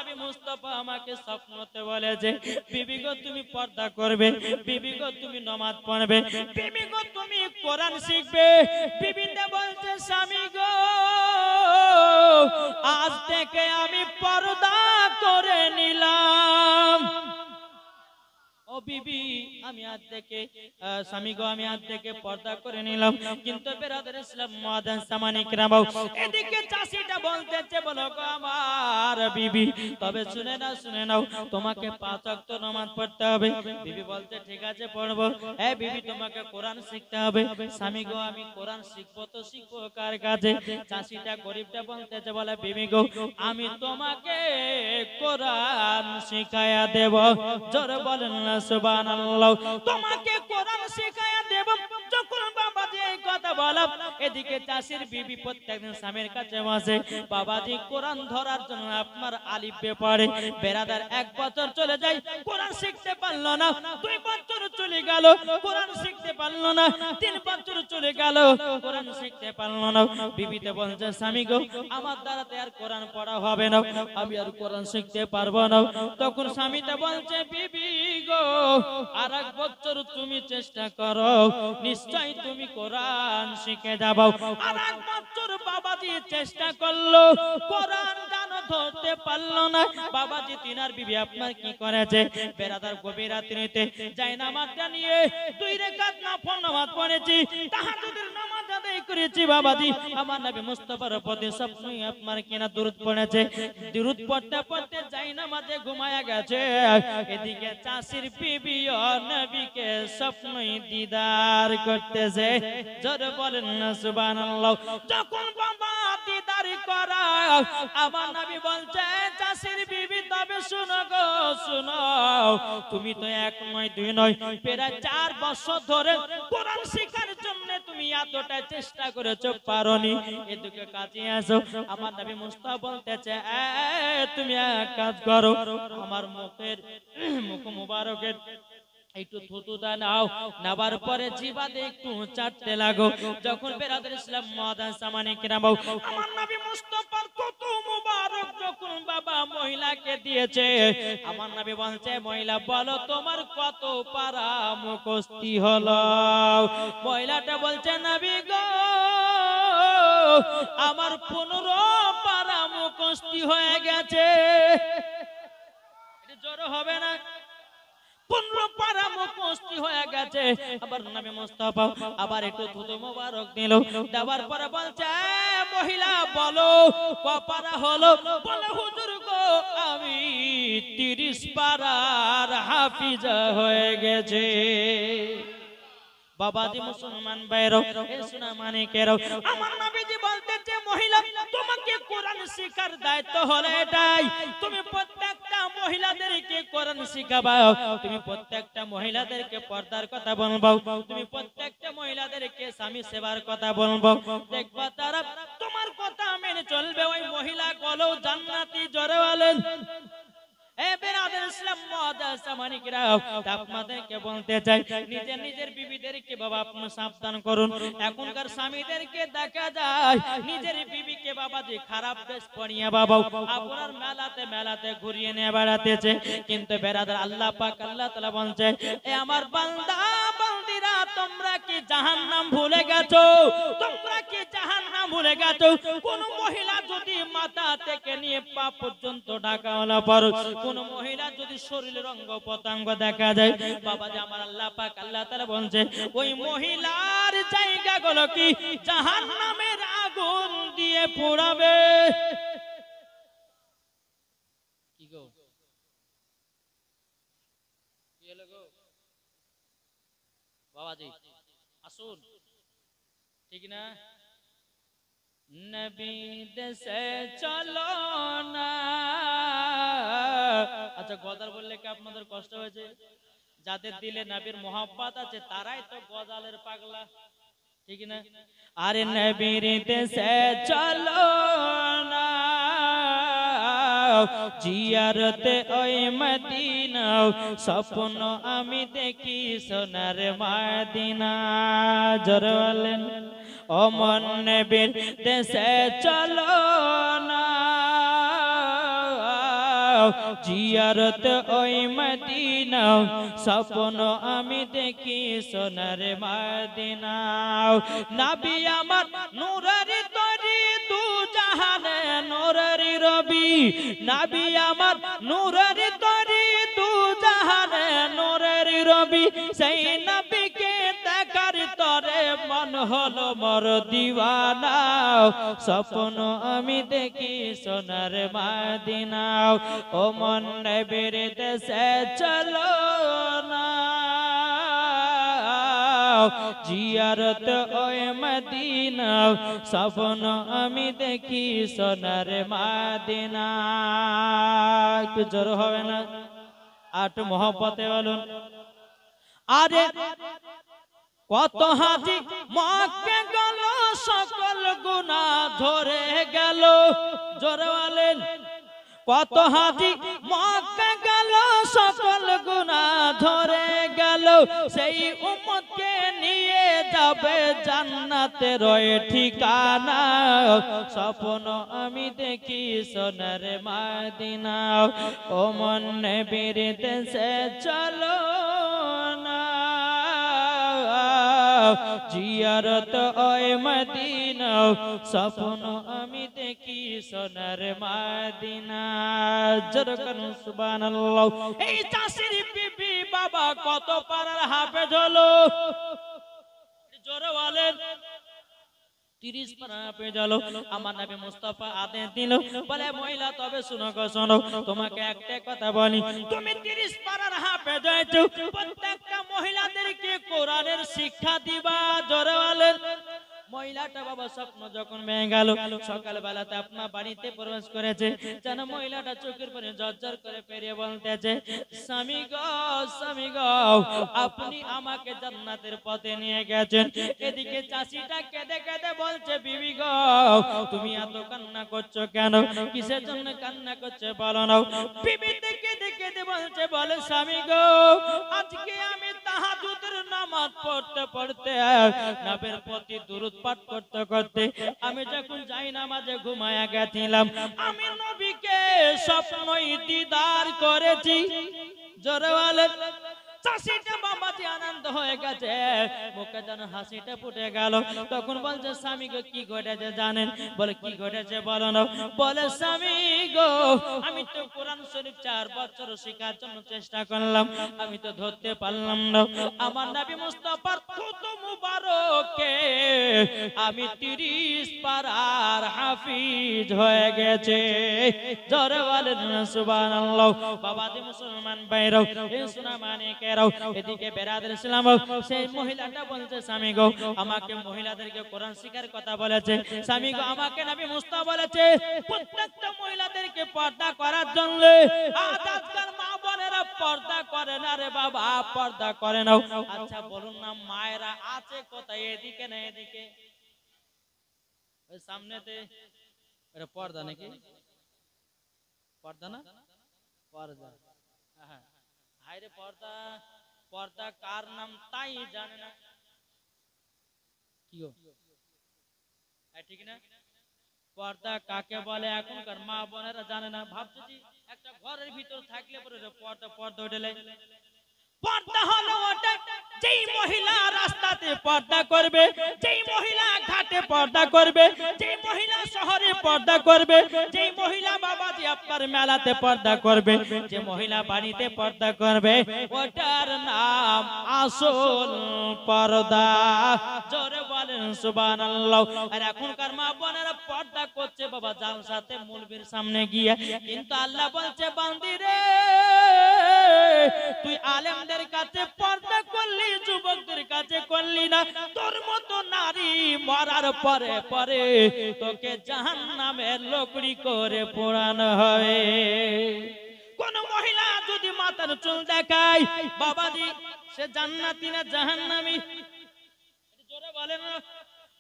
নবী মুস্তাফা আমাকে স্বপ্নতে বলেছে, বিবি গো তুমি পর্দা করবে, বিবি গো তুমি নামাজ পড়বে, বিবি গো তুমি কোরআন শিখবে। বিবিতে বলছে, স্বামী গো আজ থেকে আমি পর্দা করে নিলাম। ও বিবি আমি আজ থেকে স্বামী গো আমি আজ থেকে পর্দা করে নিলাম। কিন্তু বেরাদার ইসলাম মুআজ্জিন সামানি কিরাম, এদিকে চাষিটা বলতেছে, বলো গো আমার বিবি, তবে শুনে নাও তোমাকে 5 ওয়াক্ত নামাজ পড়তে হবে। বিবি বলতে ঠিক আছে পড়বো। বিবি তোমাকে কোরআন শিখতে হবে। স্বামী গো আমি কোরআন শিখবো তো শিখবো কার কাছে? চাষিটা গরিবটা বলতেছে, বলে বিবি গো আমি তোমাকে কোরআন শিখায়া দেব। জোরে বলেন না সুবহানাল্লাহ। তোমাকে কোরআন শিখায়া দেব। যখন বাবাজি এই কথা বলা, এদিকে চাষির বিবি প্রত্যেকদিন স্বামীর কাছে বসে, বাবাজি কোরআন ধরার জন্য আপনার আলিফ বে পড়ে। বেরাদার 1 বছর চলে যায়, কোরআন শিখতে পারলো না। 2 বছর চলে গেল, কোরআন শিখতে পারলো না। 3 বছর চলে গেল, কোরআন শিখতে পারলো না। বিবিতে বলছে, স্বামী গো আমার দ্বারাতে আর কোরআন পড়া হবে না, আমি আর কোরআন শিখতে পারবো না। তখন স্বামীটা বলছে, বিবি গো আর 1 বছর তুমি চেষ্টা করো, নিশ্চয়ই তুমি কোরআন শিখে যাবো। আর 1 বছর বাবাজি চেষ্টা করলো, কোরআন জানো ধরতে পারলো না। বাবাজি তিনার বিবি আপনার কি করেছে? বেরাদার গভীর রাত্রিতে যাই নামাজটা নিয়ে 2 রাকাত নফল নামাজ পড়েছি, তাহাজ্জুদের নামাজ আদায় করেছি। বাবাজি আমার নবী মুস্তাফার প্রতি স্বপ্নই আপনার কিনা দুরূদ পড়েছে। দুরূদ পড়তে পড়তে যাই নামাজে ঘুমায়া গেছে। এদিকে চাষির বিবি ও নবীকে স্বপ্নই দিদার করতেছে। জোরে বলেন না সুবহানাল্লাহ। যখন বাবা দিদার করা, আমার নবী বলছে, চাষির বিবি তবে শুনো গো শুনো, তুমি তো 1 নয় 2 নয় প্রায় 4 বছর ধরে কোরআন শেখার জন্য তুমি এতটা চেষ্টা করেছো, পারোনি। এদিকে কাজে আসো। আমার নবী মুস্তাফা বলতেছে, তুমি এক কাজ করো, আমার মুখ মুবারকের একটু থুতুটা নাও, নেবার পরে জিবাতে একটু চাটতে লাগো। যখন বেরাদার ইসলাম মুআজ্জিন সামানি কিরাম, আমার নবী মুস্তাফার থুতু মুবারক যখন বাবা মহিলাকে দিয়েছে, আমার নবী বলছে, মহিলা বলো তোমার কত পারা মুখস্থি হলো? মহিলাটা বলছে, নবী গো আমার 15 পারা মুখস্থি হয়ে গেছে। এটা জোর হবে না? 15 পারা মুখস্থি হয়ে গেছে। আবার নবী মুস্তাফা আবার একটু থুতু মোবারক দিল, দেওয়ার পরে বলছে, মহিলা বলো কপারা হলো? বলে, হুজুর গো আমি 30 পারার হাফিজা হয়ে গেছে। বাবাজি মুসলমান ভাইরাও, এই সোনা মানিকেরাও, আমার নবীজি বলতেছে, মহিলা তোমাকে কোরআন শিখার দায়িত্ব হলো এটাই, তুমি প্রত্যেকটা মহিলাদেরকে কোরআন শিখাবা, তুমি প্রত্যেকটা মহিলাদেরকে পর্দার কথা বলবো, তুমি প্রত্যেকটা মহিলাদেরকে স্বামী সেবার কথা বলবো। দেখবা তারা তোমার কথা মেনে চলবে। ওই মহিলা গুলো জান্নাতি। জোরে বলেন। আপনাদেরকে বলতে চাই, নিজের বিবিদেরকে বাবা আপনি সাবধান করুন। এখনকার স্বামীদেরকে দেখা যায় নিজের বিবিকে বাবা যে খারাপ বেশ পড়িয়ে বাবা আপনার মেলাতে ঘুরিয়ে নিয়ে বেড়াতেছে। কিন্তু বেরাদার আল্লাহ পাক আল্লাহ তাআলা বলছে, এ আমার বান্দা বান্দিরা তোমরা কি জাহান্নাম ভুলে গেছো? তোমরা কি জাহান্নাম ভুলে গেছো? কোন মহিলা যদি মাথা থেকে নিয়ে পা পর্যন্ত ঢাকা হলো পর, কোন মহিলা যদি শরীরের অঙ্গ প্রত্যঙ্গ দেখা যায়, বাবা যে আমার আল্লাহ পাক আল্লাহ তাআলা বলছে, ওই মহিলার জায়গাগুলো কি জাহান্নামের আগুন দিয়ে পোড়াবে। কি গো কি হলো গো বাবাজি, আসুন। ঠিক না? নবী দেশে চলো না। আচ্ছা গজাল বললে কি আপনাদের কষ্ট হয়েছে? যাদের দিলে নবীর মোহাব্বত আছে তারাই তো গজালের পাগলা। ঠিক না? আরে নবীর দেশে চলো না, জিয়ারতে ওই মদিনা, স্বপ্ন আমি দেখি সোনার মদিনা। জোরে বলেন। ও মন নবীর দেশে চলো না, জিয়ারত ওই মদিনা স্বপ্ন আমি দেখি সোনার মদিনা নবী আমার নূরের তরি দু জাহানে নূরের রবি নবী আমার নূরের তরি দু জাহানে নূরের রবি সেই নবীকে দেখার তরে মন হলো মোর দিওয়ানা স্বপ্ন আমি দেখি সোনার মদিনা ও মন নবীর দেশে চলো না জিয়ারত ওই মদিনা স্বপ্ন আমি দেখি সোনার মদিনা একটু জোর হবে না আট মহব্বতে বলুন আরে কত হাজি মক্কে গেল সকল গুনাহ ধরে গেল জোরে বলেন কত হাজি মক্কে গেল সকল গুনাহ ধরে গেল সেই উম্মতকে নিয়ে যাবে জান্নাতের ওই ঠিকানা স্বপ্ন আমি দেখি সোনার মদিনা ও মন নবীর দেশে চলো না জিয়ারত ওই মদিনা স্বপ্ন আমি দেখি সোনার মদিনা জোরে করুন সুবহানাল্লাহ এই চাষির বিবি বাবা কত পারার হাফেজ হলো জোরে বলেন 30 পারা হাফেজ হলো আমার নবী মুস্তাফা আদেশ দিল বলে মহিলা তবে শুনো গো শোনো তোমাকে একটা কথা বলি তুমি 30 পারার হাফেজ হয়েছো প্রত্যেকটা মহিলাদেরকে কোরআনের শিক্ষা দিবা জোরে বলেন মহিলাটা বাবা স্বপ্ন যখন ভেঙে গেল সকালবেলাতে আপনার বাড়িতে প্রবেশ করেছে যেন মহিলাটা চোখের পানি ঝরঝর করে পেরিয়ে বলতেছে স্বামী গো আপনি আমাকে জান্নাতের পথে নিয়ে গেছেন এদিকে চাষিটা কেঁদে কেঁদে বলছে বিবি গো তুমি এত কান্না করছো কেন কিসের জন্য কান্না করছো বলো না বিবি কেঁদে কেঁদে বলছে বলে স্বামী গো আজকে আমি তাহাজ্জুদের নামাজ পড়তে পড়তে নবীর প্রতি দুরূদ পাঠ করতে করতে আমি যখন যাই নামাজে ঘুমায়া গেছিলাম আমি নবীকে স্বপ্নই দিদার করেছি জোরে বলেন চাষিটা বাবাজি আনন্দ হয়ে গেছে মুখে যেন হাসিটা ফুটে গেল তখন বলছে স্বামী গো কি ঘটেছে জানেন বলে কি ঘটেছে বলো না বলে স্বামী গো আমি তো কোরআন শরীফ 4 বছর শেখার জন্য চেষ্টা করলাম আমি তো ধরতে পারলাম না আমার নবী মুস্তাফার থুতু মুবারকে আমি 30 পারার হাফিজ হয়ে গেছে জোরে বলেন সুবহানাল্লাহ বাবাজি মুসলমান ভাইরাও এই শোনা মানে এদিকে বেরাদের ইসলাম সেই মহিলাটা বলছে স্বামী গো আমাকে মহিলাদেরকে কোরআন শিখার কথা বলেছে স্বামী গো আমাকে নবী মুস্তাফা বলেছে প্রত্যেকটা মহিলাদেরকে পর্দা করার জন্য আজকাল মা বোনেরা পর্দা করে না রে বাবা পর্দা করে না আচ্ছা বলুন না মায়েরা আছে কোথায় এদিকে না এদিকে ওই সামনেতে এটা পর্দা নাকি পর্দা না পর্দা হ্যাঁ হায়রে পর্দা পর্দা কার নাম তাই জানে না কি গো ঠিক না পর্দা কাকে বলে এখনকার মা বোনেরা জানে না ভাবছে যে একটা ঘরের ভিতর থাকলে পরে পর্দা পর্দা উঠেলে পর্দা হলো ওটা যেই মহিলা রাস্তাতে পর্দা করবে যেই মহিলা ঘাটে পর্দা করবে যেই মহিলা শহরে পর্দা করবে যেই মহিলা বাবাজি আপনার মেলাতে পর্দা করবে যে মহিলা বাড়িতে পর্দা করবে ওটার নাম আসল পর্দা জোরে বলেন সুবহানাল্লাহ আর এখনকার মা বোনেরা পর্দা করছে বাবা জালসাতে মুলবির সামনে গিয়ে কিন্তু আল্লাহ বলছে বান্দি রে তুই আলেমদের কাছে পর্দা করলি যুবকদের কাছে করলি না তোর মতো নারী মরার পরে পরে তোকে জাহান্নামের লোকড়ি করে পোড়ানো হবে কোন মহিলা যদি মাথার চুল দেখায় বাবাজি সে জান্নাতি না জাহান্নামী জোরে বলেন না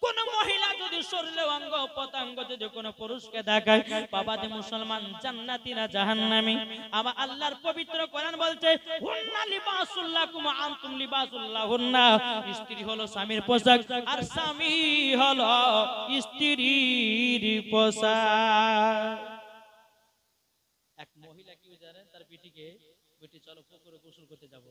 কোন মহিলা যদি শরীরে অঙ্গ পতঙ্গ যদি কোন পুরুষকে দেখায় বাবাজি মুসলমান জান্নাতি না জাহান্নামী আমার আল্লাহর পবিত্র কোরআন বলছে হুন্না লিবাসুল লাকুম আনতুম লিবাসুল লাহুন্না স্ত্রী হলো স্বামীর পোশাক আর স্বামী হলো স্ত্রীর পোশাক এক মহিলা কি জানে তার বেটিকে, বেটি চলো পুকুরে গোসল করতে যাব।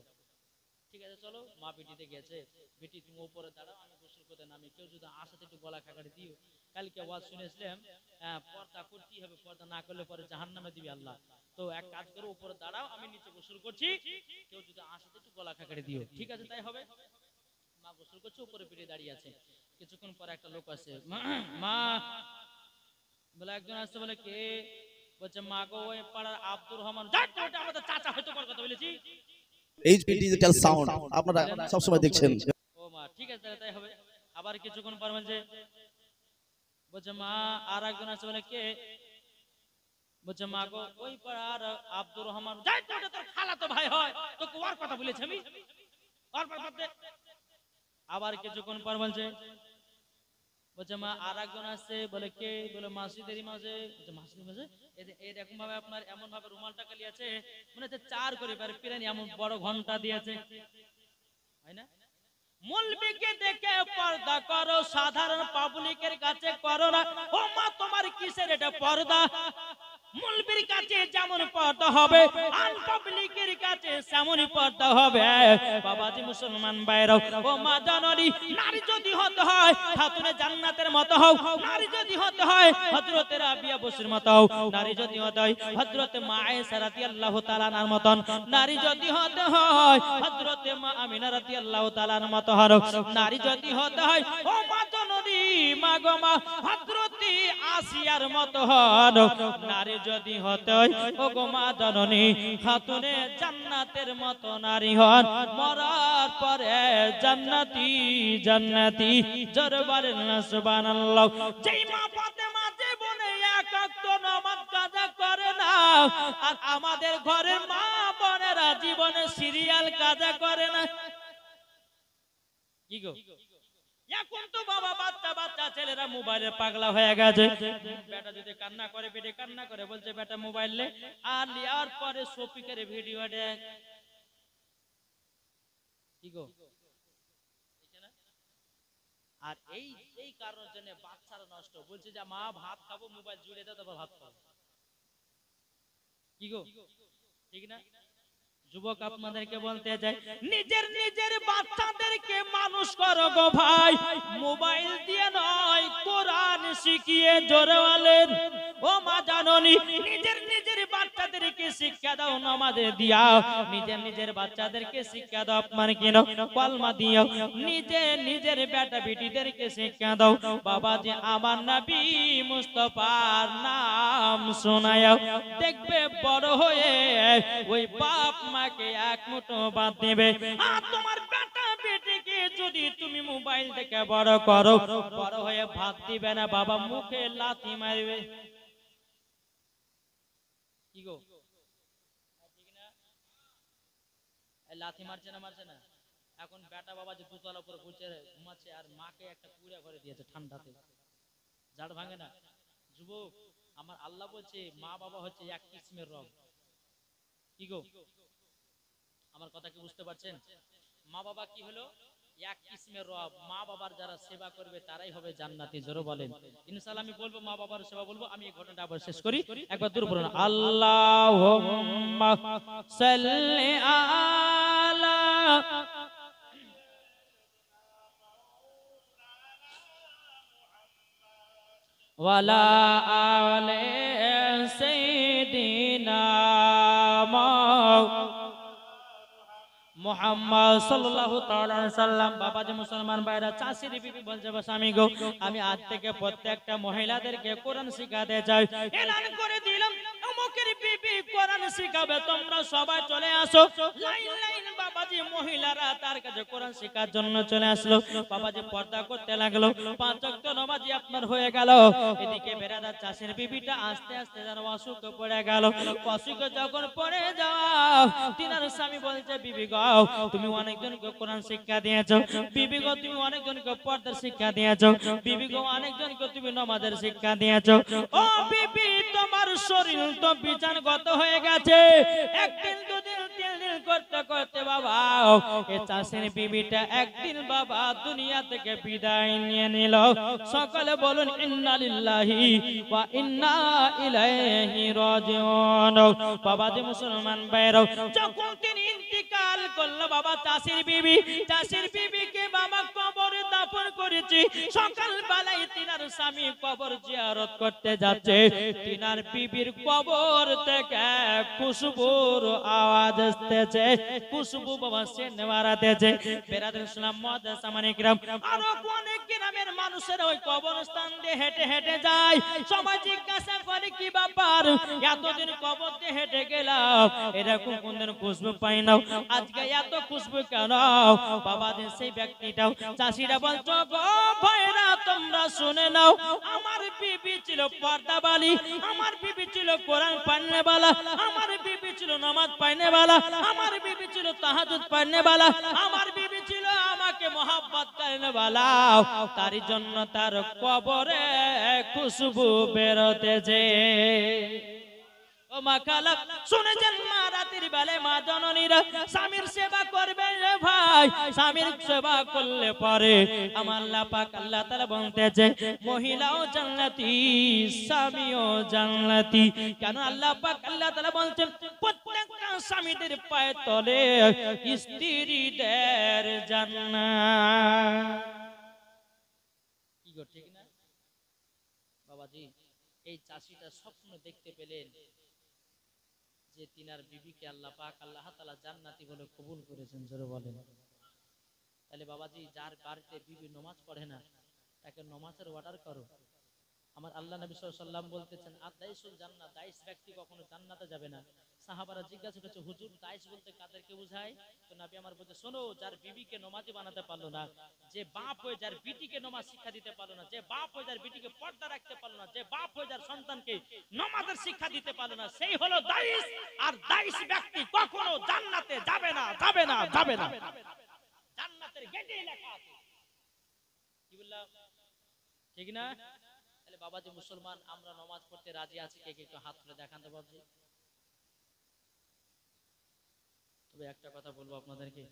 ঠিক আছে চলো, মা বেটিতে গেছে, বেটি তুমি উপরে দাঁড়াও আমি গোসল করতে নামি, কেউ যদি আসাতে একটু গলা খাকারে দিও। কালকে ওয়াজ শুনেছিলাম পর্দা করতেই হবে, পর্দা না করলে পরে জাহান্নামে দিবে আল্লাহ। তো এক কাজ করো, উপরে দাঁড়াও আমি নিচে গোসল করছি, কেউ যদি আসাতে একটু গলা খাকারে দিও। ঠিক আছে তাই হবে। মা গোসল করছে, উপরে বেরিয়ে দাঁড়িয়ে আছে। কিছুক্ষণ পরে একটা লোক আসে, মা বলে একজন আসছে, বলে কে? বলছে মা গো ওই পাড়ার আব্দুর রহমান। আমাদের চাচা হয়তো বড় কথা বলেছি। এইচপি ডিজিটাল সাউন্ড আপনারা সব সময় দেখছেন। ও মা ঠিক আছে তাই হবে। আবার কিছুক্ষণ পর বলছে মা আর একজন আসছে, বলে কে? বলছে মা গো ওই পাড়ার আব্দুর রহমান। তোর খালাতো ভাই হয়, তোকে ওর কথা বলেছি আমি। আবার কিছুক্ষণ পর বলছে মা আর একজন আসছে, বলে কে? বলে মাসিদেরই মাঝে। মাসিদের মাঝে এরকম ভাবে আপনার এমন ভাবে রুমালটা কালি আছে, মনে হচ্ছে 4 করে পিরানি এমন বড় ঘন্টা দিয়েছে, হয় না? মুলবিকে দেখে পর্দা করো, সাধারণ পাবলিকের কাছে করো না। ও মা তোমার কিসের এটা পর্দা? মুলবির কাছে যেমন পর্দা হবে, আনপাবলিকের কাছে তেমনই পর্দা হবে। বাবাজি মুসলমান ভাইরা, ও মা জাননি, নারী যদি হতে হয় খাতুনে জান্নাতের মতো হও, নারী যদি হতে হয় হযরতে রাবিয়া বসির মতো হও, নারী যদি হতে হয় হযরতে মা আয়েশা রাদিয়াল্লাহু তাআলা আনহার মতন, নারী যদি হতে হয় হযরতে মা আমিনা রাদিয়াল্লাহু তাআলা আনহার মতো হও, নারী যদি হতে হয় ও মা জাননি, মা গো মা হযরতে আসিয়ার মতো হন, নারী যদি হতে হয় ও গো মা জননী খাতুনে জান্নাতের মতো নারী হন, মরার পরে জান্নাতি জান্নাতি। জোরে বলেন না সুবহানাল্লাহ। যেই মা ফাতেমা জীবনে এক ওয়াক্ত নামাজ কাজা করে না, আর আমাদের ঘরের মা বোনেরা জীবনে সিরিয়াল কাজা করে না। কি গো এখন তো বাবা বাচ্চা বাচ্চা ছেলেরা মোবাইলে পাগলা হয়ে গেছে। বেটা যদি কান্না করে, বেটে কান্না করে, বলছে বেটা মোবাইল লে, আর লিয়ার পরে শফিকের ভিডিও দেখ। কি গো আর এই এই কারণের জন্য বাচ্চারা নষ্ট। বলছে যে মা ভাত খাবো, মোবাইল জুড়ে দাও তারপর ভাত খাবো। কি গো ঠিক না? যুবক আপনাদেরকে বলতে চাই, নিজের নিজের বাচ্চাদেরকে মানুষ করো গো ভাই, মোবাইল দিয়ে নয়, কোরআন শিখিয়ে। জোরে বলেন ও মা জাননি, নিজের নিজের বাচ্চাদেরকে শিক্ষা দাও নামাজে দিয়াও, নিজের নিজের বাচ্চাদেরকে শিক্ষা দাও আপনার কেন কলমা দিও, নিজে নিজের বেটা বেটিদেরকে শিক্ষা দাও। বাবা যে আমার নবী মুস্তাফার নাম শোনাও, দেখবে বড় হয়ে ওই বাপ মাকে এক মুঠো ভাত দেবে। আর তোমার বেটা বেটিকে যদি তুমি মোবাইল থেকে বড় করো, বড় হয়ে ভাত দিবে না, বাবা মুখে লাথি মারবে। কি গো ঠিক না? লাথি মারছে না, মারছে না? এখন বেটা বাবা যে দুতলা উপরে বসে ঘুমাচ্ছে, আর মাকে একটা কুড়া ঘরে দিয়েছে ঠান্ডাতে, ঝাড় ভাঙে না। যুবক আমার আল্লাহ বলছে মা বাবা হচ্ছে এক কিসমের রব। কি গো আমার কথা কি বুঝতে পারছেন? মা বাবা কি হলো? এক কিসমের রব। মা বাবার যারা সেবা করবে তারাই হবে জান্নাতি। জোরে বলেন ইনশাআল্লাহ। আমি বলবো মা বাবার সেবা বলবো। আমি এই ঘটনাটা আবার শেষ করি, একবার দূর পড়ুন। আল্লাহুম্মা সাল্লি আলা ওয়ালা আলে সাইয়্যিদিনা মুহাম্মদ সাল্লাল্লাহু তাআলা আলাইহি সাল্লাম। বাবাজি মুসলমান ভাইরা, চাষির বিবি বলছে স্বামী গো, আমি আজ থেকে প্রত্যেকটা মহিলাদেরকে কোরআন শিখাতে চাই। এলান করে দিলাম অমুকের বিবি কোরআন শিখাবে, তোমরা সবাই চলে আসো। লাইন লাইন বাবাজি মহিলারা তার কাছে কোরআন শেখার জন্য চলে আসলো। বাবাজি পর্দা করতে লাগলো, 5 ওয়াক্ত নামাজি আপনার হয়ে গেল। এদিকে বেরাদার চাষির বিবিটা আস্তে আস্তে যেন অসুখে পড়ে গেল। অসুখে যখন পড়ে যাও, তিনার স্বামী বলছে বিবি গো, তুমি অনেকজনকে কোরআন শিক্ষা দিয়েছো, বিবি গো তুমি অনেকজনকে পর্দার শিক্ষা দিয়েছো, বিবি গো অনেকজনকে তুমি নামাজের শিক্ষা দিয়েছো। ও বিবি তোমার শরীর তো বিছানগত হয়ে গেছে, একদিন দুদিন তিন দিন করতে করতে বাবা এই চাষের বিবিটা একদিন বাবা দুনিয়া থেকে বিদায় নিয়ে নিল। সকলে বলুন ইন্না লিল্লাহি ওয়া ইন্না ইলাইহি রাজিউন। বাবা যে মুসলমান ভাইরা, যখন তিনি ইন্তিকাল করলো বাবা চাষের বিবিকে বাবা কবরে দাফন করেছে। সকাল বেলায় তিনার স্বামী কবর জিয়ারত করতে যাচ্ছে। তিনার বিবির কবর থেকে খুশবুর আওয়াজ আসতেছে, খুশবু বাবা সেন মারাতেছে। বেরাদুল ইসলাম মুআদ্দাস সামানিক রাম, আরো অনেক গ্রামের মানুষের ওই কবরস্থান দিয়ে হেঁটে হেঁটে যায়। সবাই জিজ্ঞাসা করে কি ব্যাপার, এতদিন কবর দিয়ে হেঁটে গেলাম, এরকম কোনদিন খুশবু পাই না, আজকে এত খুশবু কেন? বাবা যে সেই ব্যক্তিটাও চাষিরা বলছো গো ভাইরা তোমরা শুনে নাও, আমার বিবি ছিল পর্দাবালি, আমার বিবি ছিল কোরআন পড়নেওয়ালা, আমার বিবি ছিল নামাজ পড়নেওয়ালা, আমার বিবি ছিল তাহাজ্জুদ পড়নেওয়ালা, আমার বিবি ছিল আমাকে মহব্বত করনেওয়ালা। তার জন্য তার কবরে খুশবু বেরোতেছে। ও মা খালা শুনেছেন, মা রাতের বেলায় মা জননীরা স্বামীর সেবা করবে রে ভাই। স্বামীর সেবা করলে পরে আমার আল্লাহ পাক আল্লাহ তাআলা বলতেছে মহিলাও জান্নাতি স্বামীও জান্নাতি। কেন আল্লাহ পাক আল্লাহ তাআলা বলছেন প্রত্যেকটা স্বামীদের পায়ের তলে স্ত্রীদের জান্নাত। কি গো ঠিক না বাবাজি? এই চাষিটা স্বপ্ন দেখতে পেলেন যে তিনার বিবিকে আল্লাহ পাক আল্লাহ তাআলা জান্নাতি বলে কবুল করেছেন। জোরে বলেন। তাহলে বাবাজি, যার বাড়িতে বিবি নামাজ পড়ে না তাকে নামাজের অর্ডার করো। আমার আল্লাহ নবী সাল্লাল্লাহু আলাইহি ওয়াসাল্লাম বলতেছেন আদাইসুল জান্নাত, দাইস ব্যক্তি কখনো জান্নাতে যাবে না। সাহাবারা জিজ্ঞাসা করছে হুজুর দাইস বলতে কাদেরকে বোঝায়? তো নবী আমার বলতে শোনো, যার বিবিকে নামাজি বানাতে পারলো না, যে বাপ হয়ে যার বিটিকে নামাজ শিক্ষা দিতে পারলো না, যে বাপ হয়ে যার বিটিকে পর্দা রাখতে পারলো না, যে বাপ হয়ে যার সন্তানকে নামাজের শিক্ষা দিতে পারলো না, সেই হলো দাইস। আর দাইস ব্যক্তি কখনো জান্নাতে যাবে না, যাবে না, যাবে না। জান্নাতের গেটেই লেখা আছে। কি বললাম ঠিক না? তাহলে বাবাজি মুসলমান, আমরা নামাজ পড়তে রাজি আছি? কে কে একটু হাত তুলে দেখান তো বাবাজি। তবে একটা কথা বলবো আপনাদেরকে,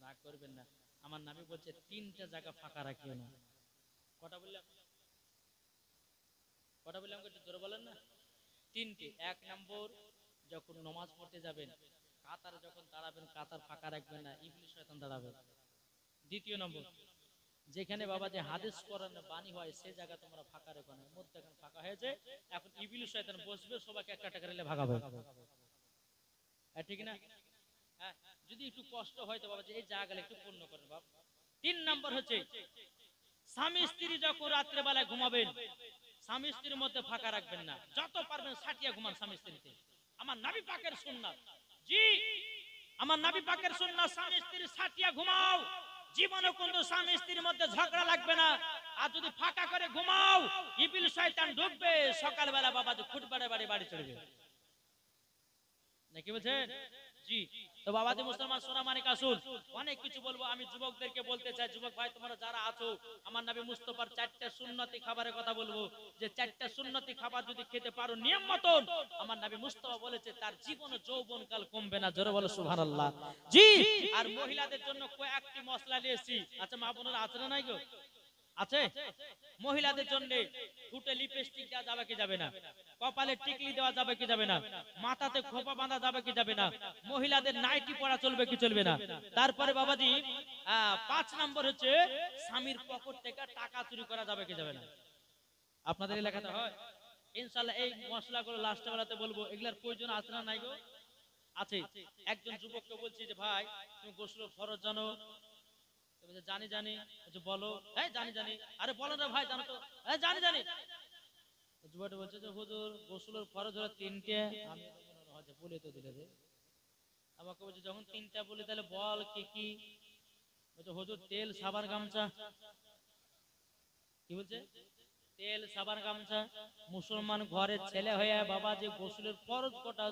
রাগ করবেন না, আমার নবী বলছে তিনটা জায়গা ফাঁকা রাখিও না। কটা বললাম? কটা বললাম একটু জোরে বলেন না। তিনটে। এক নম্বর, যখন নামাজ পড়তে যাবেন কাতার যখন দাঁড়াবেন কাতার ফাঁকা রাখবেন না, ইবলিস শয়তান দাঁড়াবে। দ্বিতীয় নম্বর, যেখানে বাবা যে হাদিস কোরআন বাণী হয় সেই জায়গা তোমরা ফাঁকা রেখো না। মধ্যে এখন ফাঁকা হয়েছে, এখন ইবলিস শয়তান বসবে, সবাইকে একটা একটা করে ভাগাবে। ঠিক না? হ্যাঁ, যদি একটু কষ্ট হয় তো বাবা যে এই জায়গাটা একটু পূর্ণ করেন বাবা। তিন নম্বর হচ্ছে, স্বামী স্ত্রী যখন রাত্রে বেলায় ঘুমাবেন স্বামী স্ত্রীর মধ্যে ফাঁকা রাখবেন না, যত পারবেন সাটিয়া ঘুমান স্বামী স্ত্রীতে। আমার নবী পাকের সুন্নাত, জি আমার নবী পাকের সুন্নাত, স্বামী স্ত্রী সাটিয়া ঘুমাও। জীবনে কোন স্বামী স্ত্রীর মধ্যে ঝগড়া লাগবে না। আর যদি ফাঁকা করে ঘুমাও ইবলিস শয়তান ঢুকবে, সকালবেলা বাবা যে ফুটবারে বাড়ি বাড়ি চড়বে। নাকি বলছেন? জি। তো বাবাজি মুসলমান সোনা মানিক আসুন, অনেক কিছু বলবো। আমি যুবকদেরকে বলতে চাই, যুবক ভাই তোমরা যারা আছো, আমার নবী মুস্তাফার 4টা সুন্নতি খাবারের কথা বলবো, যে 4টা সুন্নতি খাবার যদি খেতে পারো নিয়ম মতন, আমার নবী মুস্তাফা বলেছে তার জীবনে যৌবন কাল কমবে না। জোরে বলো সুবহানাল্লাহ। জি। আর মহিলাদের জন্য কয়েকটি মশলা নিয়েছি। আচ্ছা মা বোনেরা আছে না নাই গো? আছে? মহিলাদের জন্য ঠোঁটে লিপস্টিক দেওয়া যাবে কি যাবে না? কপালে টিকলি দেওয়া যাবে কি যাবে না? মাথাতে খোপা বাঁধা যাবে কি যাবে না? মহিলাদের নাইটি পরা চলবে কি চলবে না? তারপরে বাবাজি 5 নম্বর হচ্ছে স্বামীর পকেট থেকে টাকা চুরি করা যাবে কি যাবে না? আপনাদের এলাকাতে হয় ইনশাআল্লাহ। এই মশলাগুলো লাস্ট বেলাতে বলবো, এগুলার প্রয়োজন আছে না নাই গো? আছে। একজন যুবককে বলছি যে ভাই তুমি গোসল ফরজ জানো? জানি জানি। বলো। হ্যাঁ জানি জানি। আরে বলো না ভাই, জানো তো? হ্যাঁ জানি জানি। যুবকটা বলছে যে হুজুর গোসলের ফরজ হলো 3টে। আমি মনে হয় যে বলে তো দিলে রে। আমাকে বলছে যখন 3টা বলি তাহলে বল কি কি? বলছে হুজুর তেল সাবান গামছা। কি বলছে? তেল সাবান গামছা। মুসলমান ঘরের ছেলে হয়ে বাবা যে গোসলের ফরজ কটা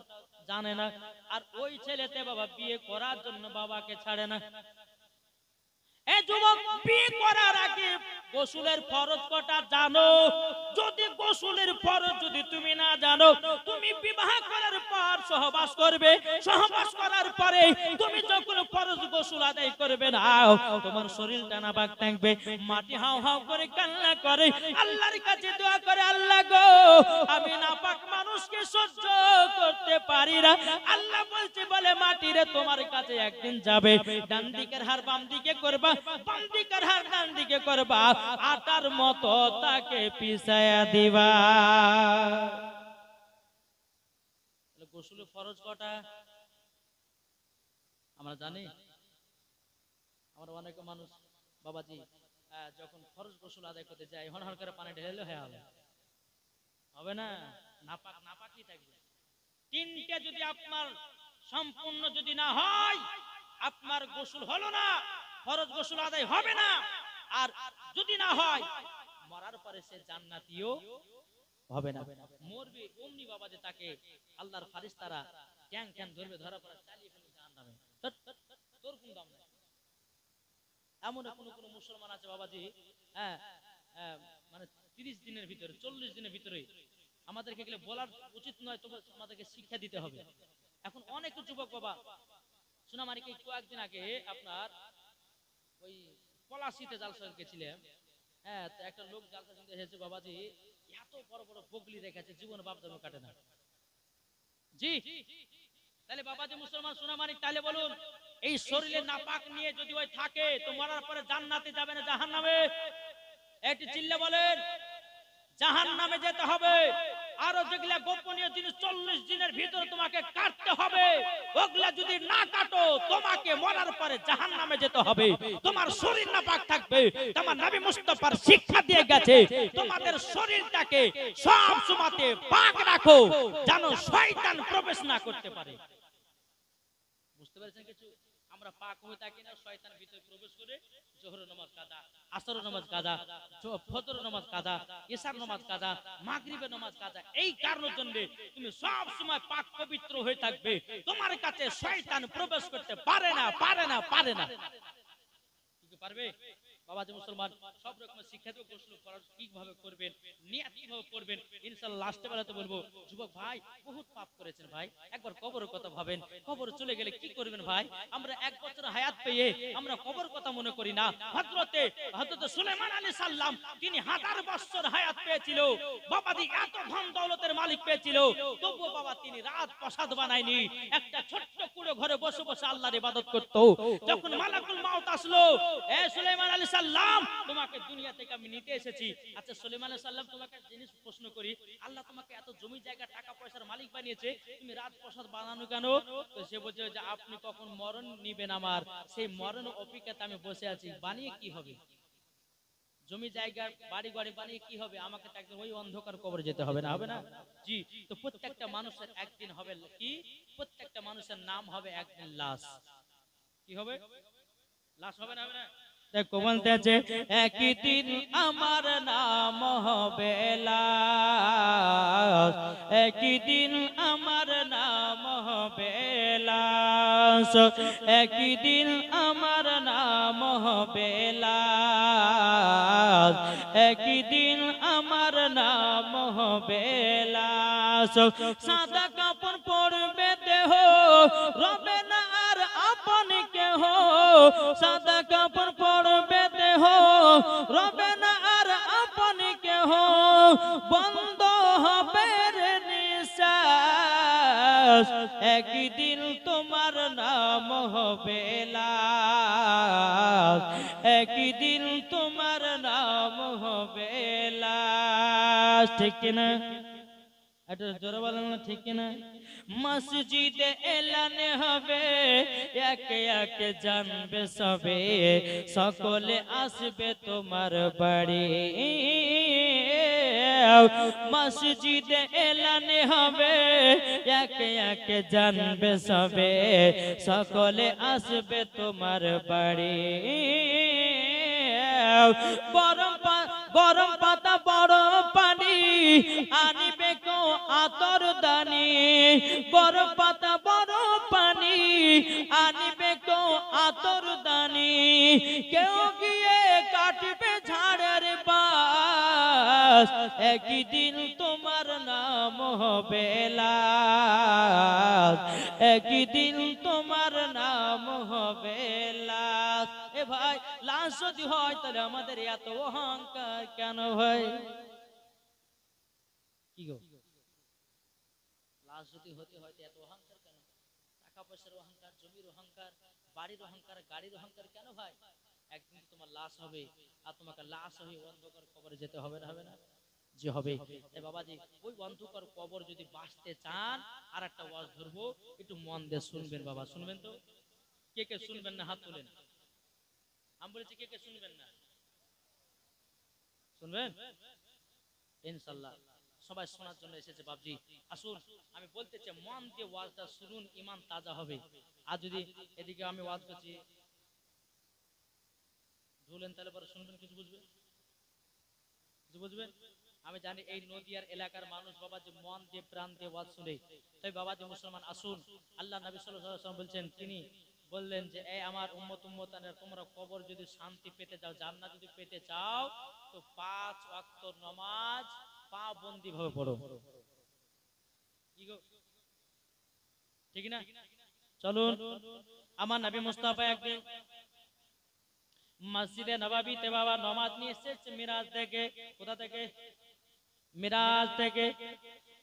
জানে না, আর ওই ছেলেতে বাবা বিয়ে করার জন্য বাবাকে ছাড়ে না। এই যুবক বিয়ে করার আগে গোসলের ফরজ কটা জানো? যদি গোসলের ফরজ যদি তুমি না জানো, তুমি বিবাহ করার পর সহবাস করবে, সহবাস করার পরে তুমি যখন ফরজ গোসল আদায় করবে না, তোমার শরীরটা নাপাক থাকবে। মাটি হাও হাও করে কান্না করে, আল্লাহর কাছে দোয়া করে, আল্লাহ গো আমি নাপাক মানুষকে সহ্য করতে পারি না। আল্লাহ বলছে বলে মাটি রে তোমার কাছে একদিন যাবে, ডান দিকের হার বাম দিকে করবা, বাম দিকের হার ডান দিকে করবা, আটার মতো তাকে পিছায়া দিবা। গোসল ফরজ কটা আমরা জানি? আমরা অনেক মানুষ বাবাজি যখন ফরজ গোসল আদায় করতে যায় হন হন করে পানি ঢেলে হয়ে হবে, হবে না, নাপাক নাপাকই থাকবে। তিনটা যদি আপনার সম্পূর্ণ যদি না হয়, আপনার গোসল হলো না, ফরজ গোসল আদায় হবে না। আর যদি না হয়, মরার পরে সে জান্নাতীও হবে না, মরবে অমনি বাবাজি তাকে আল্লাহর ফারিস্তারা ক্যাং ক্যাং ধরবে, ধরা পড়ে চালিয়ে ফেলবে জাহান্নামে। তোর কোন দাম নাই। এমন কোন মুসলমান আছে বাবাজি, মানে 30 দিনের ভিতরে 40 দিনের ভিতরে আমাদেরকে এগুলো বলার উচিত নয়, তবে আমাদেরকে শিক্ষা দিতে হবে। এখন অনেক যুবক বাবা সোনামারিকে কয়েকদিন আগে আপনার ওই পলাশিতে জালসা গেছিলাম, তো একটা লোক জালসা শুনতে এসেছে বাবাজি, এত বড় বড় বগলি রেখেছে, জীবন বাপ ধর্ম কাটে না। জি তাহলে বাবাজি মুসলমান সোনামারি, তাহলে বলুন এই শরীরে নাপাক নিয়ে যদি ওই থাকে তো মরার পরে জান্নাতে যাবে না জাহান্নামে? একটু চিল্লে বলেন। জাহান্নামে যেতে হবে। আরো যেগুলা গোপনীয় জিনিস 40 দিনের ভিতরে তোমাকে কাটতে হবে, ওগুলা যদি না কাটো তোমাকে মরার পরে জাহান্নামে যেতে হবে। তোমার শরীর নাপাক থাকবে। তোমার নবী মুস্তাফার শিক্ষা দিয়ে গেছে তোমাদের শরীরটাকে সব সময়তে পাক রাখো যেন শয়তান প্রবেশ না করতে পারে। বুঝতে পেরেছেন কিছু? আমরা পাক হয়ে থাকি না, শয়তান ভিতরে প্রবেশ করে জোহর নামাজ কাজা, আসর নামাজ কাজা, ফজর নামাজ কাজা, ইশার নামাজ কাজা, মাগরিবের নামাজ কাজা। এই কারণের জন্য তুমি সব সময় পাক পবিত্র হয়ে থাকবে, তোমার কাছে শয়তান প্রবেশ করতে পারে না, পারে না, পারে না। কি পারবে? বাবাজি মুসলমান সব রকমের শিক্ষা দেব, গোসল ফরজ কিভাবে করবেন, নিয়ত কিভাবে করবেন, ইনশাআল্লাহ লাস্টে বেলাতে বলবো। যুবক ভাই বহুত পাপ করেছেন ভাই, একবার কবরের কথা ভাবেন, কবরে চলে গেলে কি করবেন ভাই? আমরা 1 বছর হায়াত পেয়ে আমরা কবর কথা মনে করি না। হযরত সুলাইমান আলাইহিস সালাম তিনি 1000 বছর হায়াত পেয়েছিল, বাবাজি এত ধন দৌলতের মালিক পেয়েছিল, তবুও বাবা তিনি রাত প্রাসাদ বানায়নি, একটা ছোট্ট কুড়ো ঘরে বসে বসে আল্লাহর ইবাদত করত। যখন মালাকুল মাউত আসলো, এ সুলাইমান আলাইহিস সালাম তোমাকে দুনিয়া থেকে আমি নিতে এসেছি। আচ্ছা সুলাইমান আলাইহিস সালাম তোমাকে জিনিস প্রশ্ন করি, আল্লাহ তোমাকে এত জমি জায়গা টাকা পয়সার মালিক বানিয়েছে, তুমি রাত প্রাসাদ বানানো কেন? তো সে বলছে যে আপনি কখন মরণ নিবেন আমার, সেই মরণ অপেক্ষাতে আমি বসে আছি। বানিয়ে কি হবে? জমি জায়গা বাড়ি বাড়ি বানিয়ে কি হবে? আমাকে তো একদিন ওই অন্ধকার কবরে যেতে হবে না, হবে না? জি। তো প্রত্যেকটা মানুষের একদিন হবে কি, প্রত্যেকটা মানুষের নাম হবে একদিন লাশ। কি হবে? লাশ হবে না, হবে না? দেখো বলতে আছে একদিন আমার নাম হবে লাশ, একদিন আমার নাম হবে লাশ, একদিন আমার নাম হবে লাশ, একদিন আমার নাম হবে লাশ। সাদা কাপড় পরবে দেহ, রবে না আর আপন কেহ, সাদা কাপড় পরবে দেহ, রবে না আর আপন কেহ, বন্ধ হবে রে নিঃশ্বাস, একদিন তোমার নাম হবে লাশ, একদিন তোমার নাম হবে লাশ। ঠিক কিনা? এটা জোরে বলেন না, ঠিক কিনা? মসজিদে এলান হবে, একে একে জানবে সবে, সকলে আসবে তোমার বাড়ি। মসজিদে এলান হবে, একে একে জানবে সবে, সকলে আসবে তোমার বাড়ি। গরম পাতা বড় পানি আনিবে কো আতর দানি, গরম পাতা বড় পানি আনিবে কো আতর দানি, কেউ গিয়ে কাটবে ঝাড় রে একই দিন তোমার নাম হবে লাশ, একই দিন তোমার নাম হবে লাশ। এ ভাই, লাশ যদি হয় তাহলে আমাদের এত অহংকার কেন ভাই? কি গো, লাশ যদি হতে হয় এত অহংকার কেন? টাকা পয়সার অহংকার, জমির অহংকার, বাড়ির অহংকার, গাড়ির অহংকার কেন ভাই? একদিন তোমার লাশ হবে, আর তোমাকে লাশ হয়ে অন্ধকার কবরে যেতে হবে না? হবে না যে হবে? তাই বাবাজি, ওই অন্ধকার কবর যদি বাঁচতে চান, আর একটা ওয়াজ ধরবো, একটু মন দিয়ে শুনবেন বাবা। শুনবেন তো? কে কে শুনবেন না হাত তোলেন। আমি বলেছি কে কে শুনবেন না? শুনবেন ইনশাআল্লাহ। সবাই শোনার জন্য এসেছে বাবজি, আসুন। আমি বলতে চাই মন দিয়ে ওয়াজটা শুনুন, ঈমান তাজা হবে। আর যদি এদিকে আমি ওয়াজ করছি ঝুলেন, তাহলে পরে শুনবেন, কিছু বুঝবেন? কিছু বুঝবেন? আমি জানি এই নদিয়ার এলাকার মানুষ বাবাজি মন দিয়ে প্রাণ দিয়ে ওয়াজ শুনে। তাই বাবাজি মুসলমান আসুন, আল্লাহ নবী সাল্লাল্লাহু আলাইহি ওয়াসাল্লাম বলছেন, তিনি বললেন যে এই আমার উম্মত উম্মতানের, তোমরা কবর যদি শান্তি পেতে চাও, জান্নাত যদি পেতে চাও, তো 5 ওয়াক্ত নামাজ পাবন্দি ভাবে পড়ো। কি গো, ঠিক না? চলুন, আমার নবী মুস্তাফা একদিন মসজিদে নববীতে বাবা নামাজ নিয়ে এসেছে মিরাজ থেকে। কোথা থেকে? মিরাজ থেকে।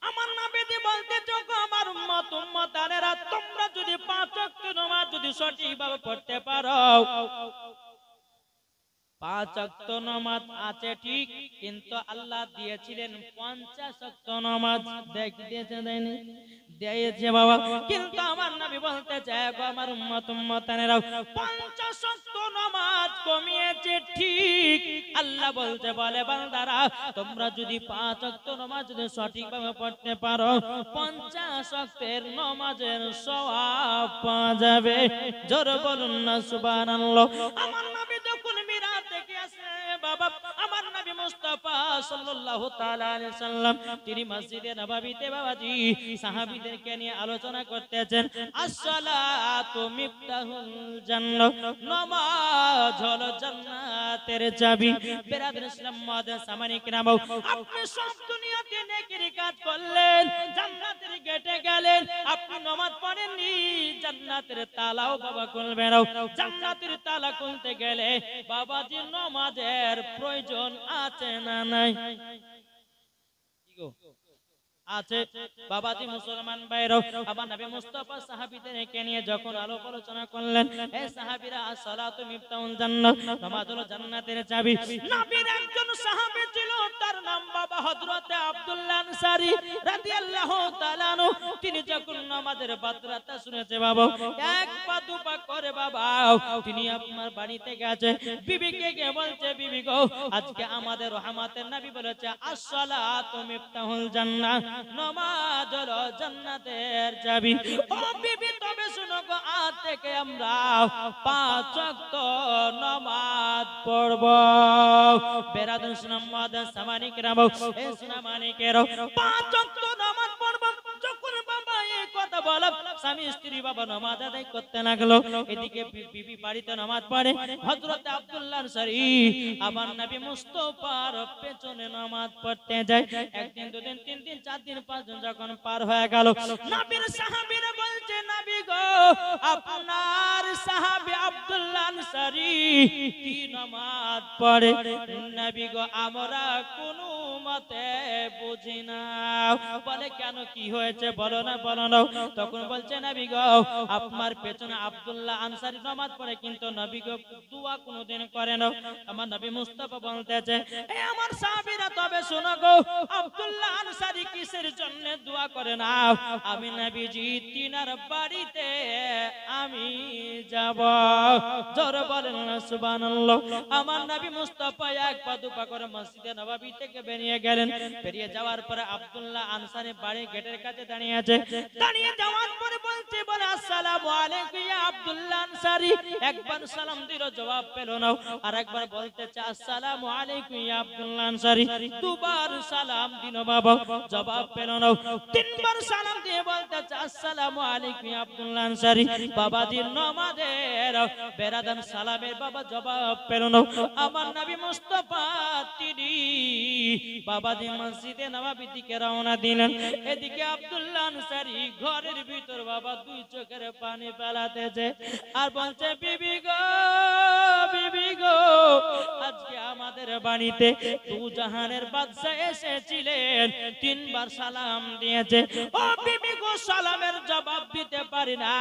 আমার নবীজি বলতে, যখন আমার উম্মত উম্মতানেরা, তোমরা যদি 5 ওয়াক্ত নামাজ যদি সঠিকভাবে পড়তে পারো, 5 ওয়াক্ত নামাজ আছে ঠিক, কিন্তু আল্লাহ দিয়েছিলেন 50 ওয়াক্ত নামাজ। দিয়েছে দেয়নি? দিয়েছে বাবা। কিন্তু আমার নবী বলতে চায়, গো আমার উম্মত উম্মতানেরা, 50 ওয়াক্ত নামাজ কমিয়েছে ঠিক, আল্লাহ বলতে বলে বান্দারা, তোমরা যদি 5 ওয়াক্ত নামাজ যদি সঠিকভাবে পড়তে পারো, 50 ওয়াক্তের নামাজের সওয়াব পাওয়া যাবে। জোরে বলুন না সুবহানাল্লাহ। আমার নবী যখন মিরাজ থেকে আসে বাবা, আমার নবী মুস্তাফা সাল্লাল্লাহু তাআলা আলাইহি সাল্লাম, তিনি মসজিদে নববীতে বাবাজি সাহাবীদেরকে নিয়ে আলোচনা করতেছেন। আসসালাতু মিফতাহুল জান্নাহ, নামাজ হলো জান্নাতের চাবি। বেরাদর ইসলাম মাদার সামানি কিরাম, আপনি সব দুনিয়াতে নেকির কাজ করলেন, জান্নাতের গেটে গেলেন, আপনি নামাজ পড়েননি, জান্নাতের তালাও বাবা খুলবে না। জান্নাতের তালা খুলতে গেলে বাবাজি নামাজের প্রয়োজন আছে না নাই? কি গো, আছে বাবাজি মুসলমান ভাইরা। আমার নবী মুস্তাফা সাহাবীদেরকে নিয়ে যখন আলোক আলোচনা করলেন, হে সাহাবীরা, আসসালাতু মিফতাহুল জান্নাহ, নামাজ হলো জান্নাতের চাবি। নবীর একজন সাহাবী ছিল, তার নাম বাবা হযরত আব্দুল্লাহ আনসারী রাদিয়াল্লাহু তাআলা আনহু। তিনি যখন নামাজের বাতরাটা শুনেছে বাবা, এক পা দুপা করে বাবা তিনি আপনার বাড়িতে গেছে, বিবিকে গিয়ে বলছে, বিবি গো, আজকে আমাদের রহমতের নবী বলেছে, আসসালাতু মিফতাহুল জান্নাহ, নামাজ হলো জান্নাতের চাবি। ও বিবি, তবে শুনো গো, আজ থেকে আমরা 5 ওয়াক্ত নামাজ পড়ব। বেরাদুন সুন্নাত সামানি কিরাম, এ সুনামানিকেরও 5 ওয়াক্ত নামাজ পড়ব। যখন বাবা এই কথা বলা, স্বামী স্ত্রী বাবা নামাজ আদায় করতে লাগলো। এদিকে বিবি বাড়িতে নামাজ পড়ে, হযরত আব্দুল্লাহ আনসারী আমার নবী মুস্তাফার পেছনে নামাজ পড়তে যায়। একদিন, দুদিন, 3 দিন, 4 দিন, 5 দিন যখন পার হয়ে গেল, নবীর সাহাবীরা বলছে, নবী গো, আপনার সাহাবী আব্দুল্লাহ আনসারী কি নামাজ পড়ে? নবী গো, আমরা কোন মতে বুঝি না। বলে, কেন, কি হয়েছে, বলো না, বলো না। তখন বলছে, নবী গো, আপনার পেছনে আব্দুল্লাহ আনসারী নামাজ পড়ে, কিন্তু নবী গো দোয়া কোনদিন করে না। আমার নবী মুস্তাফা বলতেছে, এই আমার সাহাবীরা, তবে শোনো গো, আব্দুল্লাহ আনসারী কিসের জন্য দোয়া করে না? আমি নবীজি তিনার বাড়িতে আমি যাব। জোরে বলেন না সুবহানাল্লাহ। আমার নবী মুস্তাফা এক পা দুপা করে মসজিদে নববী থেকে বেরিয়ে গেলেন। বেরিয়ে যাওয়ার পরে আব্দুল্লাহ আনসারী বাড়ির গেটের কাছে দাঁড়িয়ে আছে। দাঁড়িয়ে যাওয়ার পরে বলছে, বলে, আসসালামু আলাইকুম ইয়া আব্দুল্লাহ আনসারী একবার সালাম দিল, জবাব পেল না, আর একবার বলতেছে আসসালামু আলাইকুম ইয়া আব্দুল্লাহ আনসারী, দুবার সালাম দিল বাবা, জবাব পেল না। তিনবার সালাম দিয়ে বলতেছে আসসালামু আলাইকুম ইয়া আব্দুল্লাহ আনসারী, বাবাজি নামাজের বেরাদান সালামের বাবা জবাব পেল না। আমার নবী মুস্তাফা তিনি বাবাজি মসজিদে নববীর দিকে রওনা দিলেন। এদিকে আব্দুল্লাহ আনসারী ঘরের ভিতর বাবা দুই চোখের পানি ফেলাতেছে আর বলছে বিবি গো, বিবি গো, আজকে আমাদের বাড়িতে দু জাহানের বাদশা এসেছিলেন, তিনবার সালাম দিয়েছে, ও বিবি গো সালামের জবাব দিতে পারি না,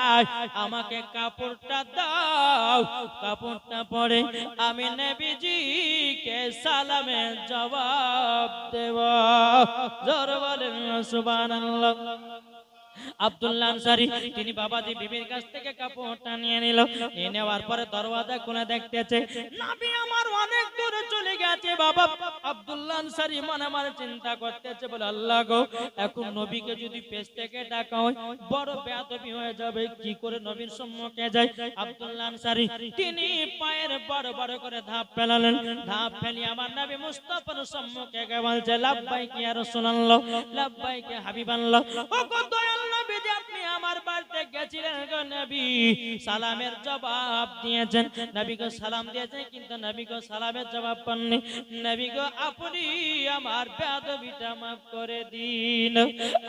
আমাকে কাপড়টা দাও, কাপড়টা পরে আমি নবীজিকে সালামের জবাব দেব। জোর বলেন সুবহানাল্লাহ। আব্দুল্লাহ আনসারী তিনি বাবাজি বিবির কাছ থেকে কাপড়টা নিয়ে নিল, নিয়ে নেওয়ার পরে দরওয়াজা খুলে দেখতেছে নবী আমার অনেক দূরে চলে গেছে। বাবা আব্দুল্লাহ আনসারী মনে মনে চিন্তা করতেছে, বলে আল্লাহ গো, এখন নবীকে যদি পেছ থেকে ডাকা হয় বড় বেয়াদবি হয়ে যাবে, কি করে নবীর সম্মুখে যায়। আব্দুল্লাহ আনসারী তিনি পায়ের বড় বড় করে ধাপ ফেলালেন, ধাপ ফেলি আমার নবী মুস্তাফার সম্মুখে গিয়ে বলছে লাব্বাইক ইয়া রাসূলুল্লাহ, লাব্বাইক ইয়া হাবিবাল্লাহ, ও গো দয়াল নবী যে আপনি আমার বাড়িতে গেছিলেন গো নবী, সালামের জবাব দিয়েছেন, নবী গো সালাম দিয়েছেন, কিন্তু নবী গো সালামের জবাব পাননি, নবী গো আপনি আমার বেয়াদবিটা maaf করে দিন।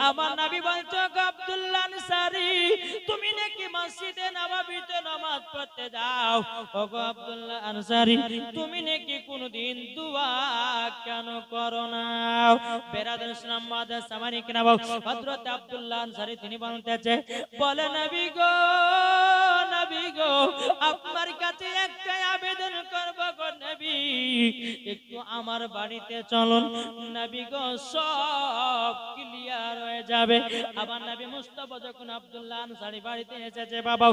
আমার নবী বলছো গো আব্দুল্লাহ আনসারী, তুমি নাকি মসজিদে নববীতে নামাজ পড়তে যাও, ও গো আব্দুল্লাহ আনসারী তুমি নাকি কোনদিন দোয়া কেন করো না? বেরাদার ইসলাম মাদার সামানি কিনাবো হযরত আব্দুল্লাহ আনসারী তিনি বলতেছে, বলে নবী গো, নবী গো, আপনার কাছে একটা আবেদন করব গো নবী, একটু আমার বাড়িতে চলুন, নবী গো সব ক্লিয়ার হয়ে যাবে। আমার নবী মুস্তাফা যখন আব্দুল্লাহ আনসারী বাড়িতে এসেছে বাবা,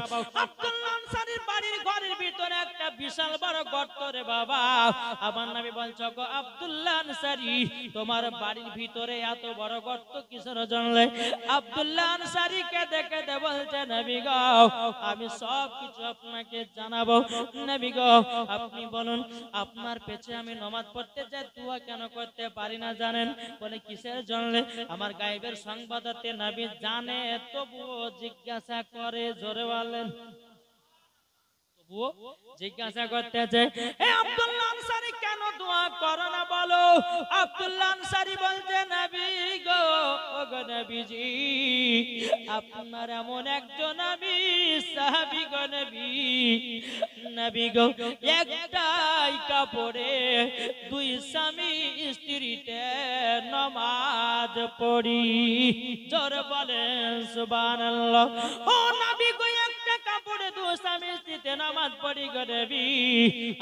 আব্দুল্লাহ আনসারীর বাড়ির ঘরের ভিতরে একটা বিশাল বড় গর্ত রে বাবা। আমার নবী বলছো গো আব্দুল্লাহ আনসারী, তোমার বাড়ির ভিতরে এত বড় গর্ত কিসের জন্য? আব্দুল্লাহ আনসারীকে দেখে বলছে নবী গো আমি সব কিছু আপনাকে জানাবো, নবী গো আপনি বলুন, আপনার পেছে আমি নামাজ পড়তে যাই, দোয়া কেন করতে পারি না জানেন? বলে কিসের জন্য? আমার গায়েবের সংবাদতে নবী জানে, তবুও জিজ্ঞাসা করে, জোরে বলেন, তবুও জিজ্ঞাসা করতেছে, এ আব্দুল্লাহ আনসারী কেন দোয়া করো না বলো? আব্দুল্লাহ আনসারী বলছে নবী গো, ও গো নবীজি, আপনার এমন একজন নবী সাহাবী গো নবী, নবী গো একটাই কাপড়ে দুই স্বামী স্ত্রীতে নামাজ পড়ি, জোরে বলেন সুবহানাল্লাহ। ও নবী গো একটা কাপড়ে দুই স্বামী স্ত্রীতে নামাজ পড়ি গো নবী,